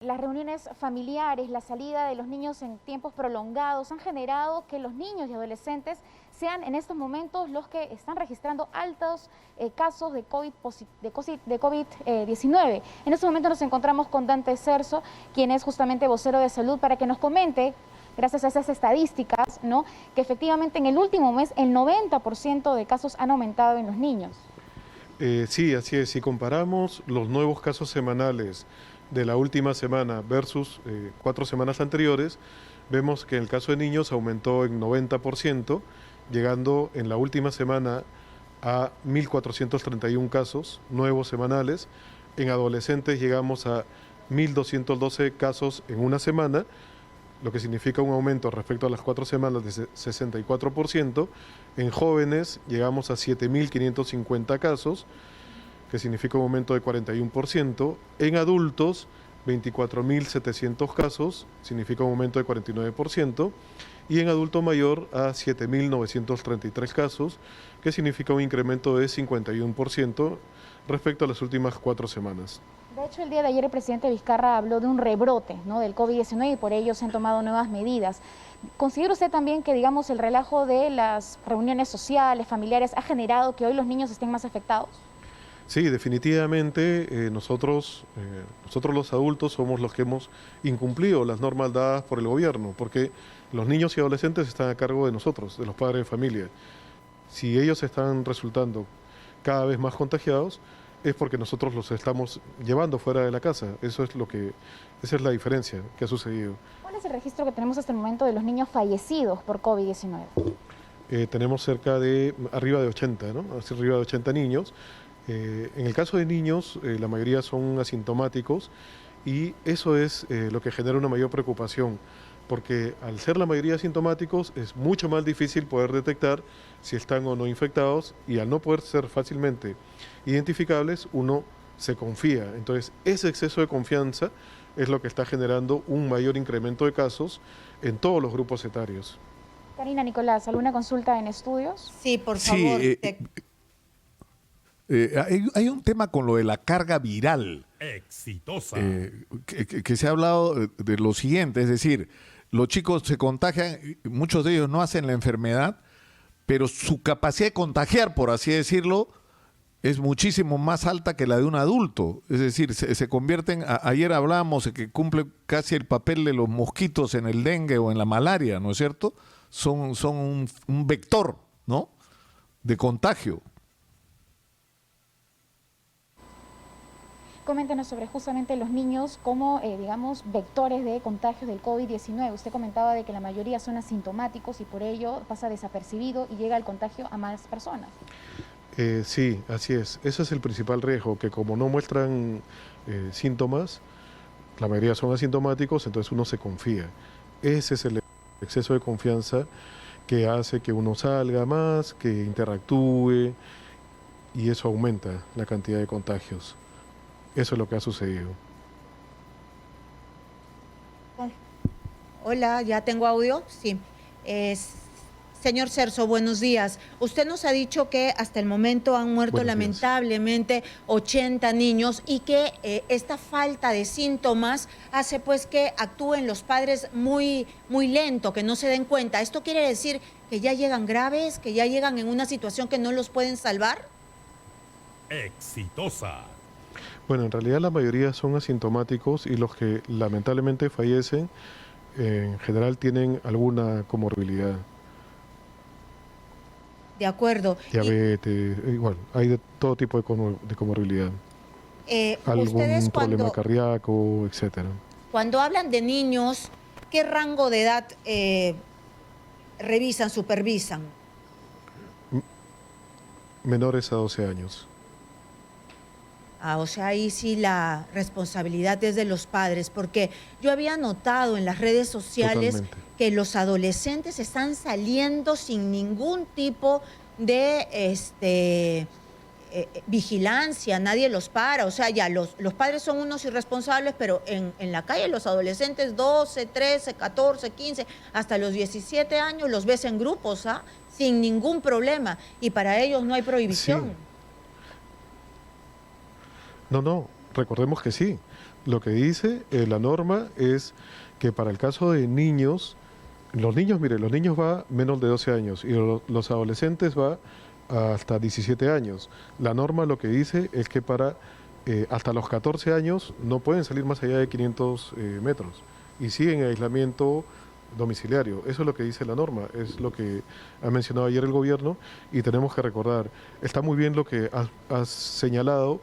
Las reuniones familiares, la salida de los niños en tiempos prolongados han generado que los niños y adolescentes sean en estos momentos los que están registrando altos casos de COVID-19. En este momento nos encontramos con Dante Cerzo, quien es justamente vocero de salud, para que nos comente, gracias a esas estadísticas, ¿no?, que efectivamente en el último mes el 90% de casos han aumentado en los niños. Sí, así es. Si comparamos los nuevos casos semanales de la última semana versus 4 semanas anteriores, vemos que en el caso de niños aumentó en 90%, llegando en la última semana a 1.431 casos nuevos semanales. En adolescentes llegamos a 1.212 casos en una semana, lo que significa un aumento respecto a las 4 semanas de 64%. En jóvenes llegamos a 7.550 casos, que significa un aumento de 41%. En adultos, 24.700 casos, significa un aumento de 49%. Y en adulto mayor, a 7.933 casos, que significa un incremento de 51% respecto a las últimas 4 semanas. De hecho, el día de ayer el presidente Vizcarra habló de un rebrote, ¿no?, del COVID-19 y por ello se han tomado nuevas medidas. ¿Considera usted también que, digamos, el relajo de las reuniones sociales, familiares, ha generado que hoy los niños estén más afectados? Sí, definitivamente nosotros los adultos somos los que hemos incumplido las normas dadas por el gobierno, porque los niños y adolescentes están a cargo de nosotros, de los padres de familia. Si ellos están resultando cada vez más contagiados, es porque nosotros los estamos llevando fuera de la casa. Esa es la diferencia que ha sucedido. ¿Cuál es el registro que tenemos hasta el momento de los niños fallecidos por COVID-19? Tenemos arriba de 80, ¿no? Arriba de 80 niños. En el caso de niños, la mayoría son asintomáticos y eso es lo que genera una mayor preocupación, porque al ser la mayoría asintomáticos es mucho más difícil poder detectar si están o no infectados, y al no poder ser fácilmente identificables, uno se confía. Entonces, ese exceso de confianza es lo que está generando un mayor incremento de casos en todos los grupos etarios. Karina, Nicolás, ¿alguna consulta en estudios? Sí, por favor. Sí, hay un tema con lo de la carga viral. Exitosa. Que se ha hablado de lo siguiente, es decir, los chicos se contagian, muchos de ellos no hacen la enfermedad, pero su capacidad de contagiar, por así decirlo, es muchísimo más alta que la de un adulto. Es decir, se convierten, ayer hablábamos de que cumple casi el papel de los mosquitos en el dengue o en la malaria, ¿no es cierto? Son un vector, ¿no?, de contagio. Coméntenos sobre justamente los niños como, digamos, vectores de contagios del COVID-19. Usted comentaba de que la mayoría son asintomáticos y por ello pasa desapercibido y llega el contagio a más personas. Sí, así es. Ese es el principal riesgo, que como no muestran síntomas, la mayoría son asintomáticos, entonces uno se confía. Ese es el exceso de confianza que hace que uno salga más, que interactúe, y eso aumenta la cantidad de contagios. Eso es lo que ha sucedido. Hola, ¿ya tengo audio? Sí. Señor Cerzo, buenos días. Usted nos ha dicho que hasta el momento han muerto lamentablemente 80 niños y que esta falta de síntomas hace pues que actúen los padres muy lento, que no se den cuenta. ¿Esto quiere decir que ya llegan graves, que ya llegan en una situación que no los pueden salvar? Exitosa. Bueno, en realidad la mayoría son asintomáticos y los que lamentablemente fallecen en general tienen alguna comorbilidad. De acuerdo. Diabetes, igual, hay de todo tipo de comorbilidad. Algún problema cardíaco, etcétera. Cuando hablan de niños, ¿qué rango de edad revisan, supervisan? Menores a 12 años. O sea, ahí sí la responsabilidad es de los padres, porque yo había notado en las redes sociales que los adolescentes están saliendo sin ningún tipo de vigilancia, nadie los para. O sea, ya los padres son unos irresponsables, pero en la calle los adolescentes 12, 13, 14, 15, hasta los 17 años los ves en grupos, sin ningún problema, y para ellos no hay prohibición. Sí. No, recordemos que sí. Lo que dice la norma es que para el caso de niños, los niños va menos de 12 años y los adolescentes va hasta 17 años. La norma lo que dice es que para hasta los 14 años no pueden salir más allá de 500 metros y siguen en aislamiento domiciliario. Eso es lo que dice la norma, es lo que ha mencionado ayer el gobierno y tenemos que recordar. Está muy bien lo que has señalado,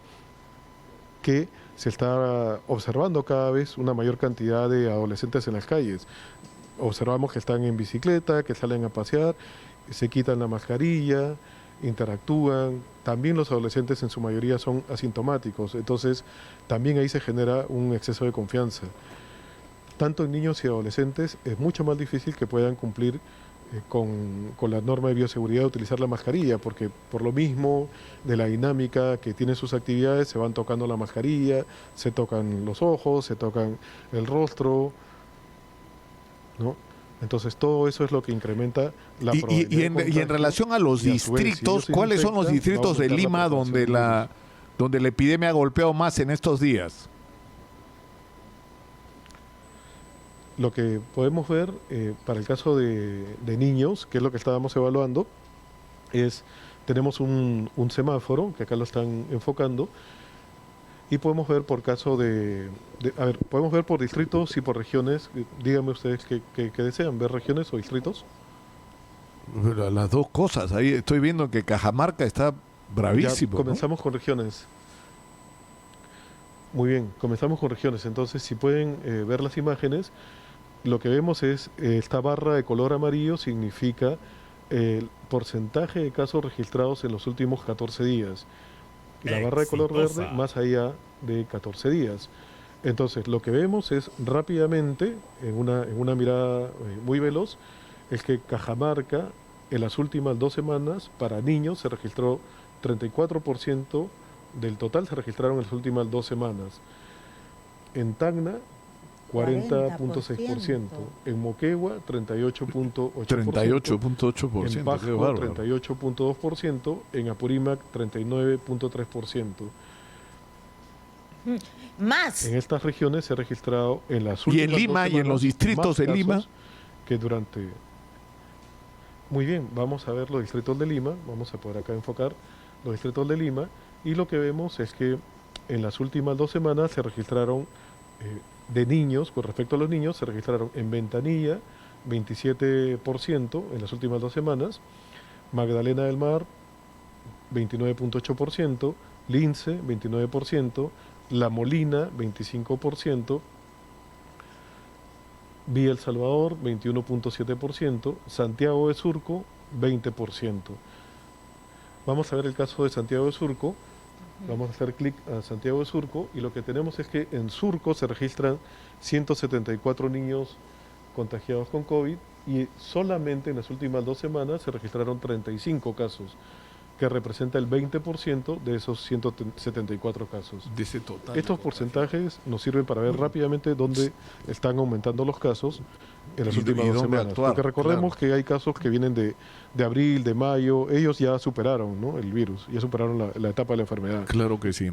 que se está observando cada vez una mayor cantidad de adolescentes en las calles. Observamos que están en bicicleta, que salen a pasear, se quitan la mascarilla, interactúan. También los adolescentes en su mayoría son asintomáticos, entonces también ahí se genera un exceso de confianza. Tanto en niños y adolescentes es mucho más difícil que puedan cumplir con la norma de bioseguridad de utilizar la mascarilla, porque por lo mismo de la dinámica que tienen sus actividades, se van tocando la mascarilla, se tocan los ojos, se tocan el rostro, ¿no? Entonces todo eso es lo que incrementa la probabilidad de contagio. Y en relación a los distritos, ¿cuáles son los distritos de Lima donde la epidemia ha golpeado más en estos días? Lo que podemos ver para el caso de niños, que es lo que estábamos evaluando, tenemos un semáforo, que acá lo están enfocando, y podemos ver por caso podemos ver por distritos y por regiones. Díganme ustedes qué desean, ver regiones o distritos. Las dos cosas, ahí estoy viendo que Cajamarca está bravísimo. Ya comenzamos, ¿no?, con regiones. Muy bien, comenzamos con regiones. Entonces, si pueden ver las imágenes, lo que vemos es esta barra de color amarillo significa el porcentaje de casos registrados en los últimos 14 días. La barra de color verde más allá de 14 días. Entonces, lo que vemos es rápidamente, en una mirada muy veloz, es que Cajamarca en las últimas 2 semanas para niños se registró 34% del total, se registraron en las últimas 2 semanas. En Tacna, 40.6%. En Moquegua, 38.8%. 38.8%. En Pasco, 38.2%. En Apurímac, 39.3%. Más. En estas regiones se ha registrado en las últimas 2 semanas. ¿Y en Lima y en los distritos de Lima? Que durante... Muy bien, vamos a ver los distritos de Lima. Vamos a poder acá enfocar los distritos de Lima. Y lo que vemos es que en las últimas 2 semanas se registraron... de niños, con respecto a los niños, se registraron en Ventanilla 27% en las últimas 2 semanas, Magdalena del Mar 29.8%, Lince 29%, La Molina 25%, Villa El Salvador 21.7%, Santiago de Surco 20%. Vamos a ver el caso de Santiago de Surco. Vamos a hacer clic a Santiago de Surco y lo que tenemos es que en Surco se registran 174 niños contagiados con COVID y solamente en las últimas 2 semanas se registraron 35 casos, que representa el 20% de esos 174 casos. De ese total. Estos porcentajes nos sirven para ver rápidamente dónde están aumentando los casos en las últimas 2 semanas. Porque recordemos que hay casos que vienen de abril, de mayo, ellos ya superaron, ¿no?, el virus, ya superaron la etapa de la enfermedad. Claro que sí.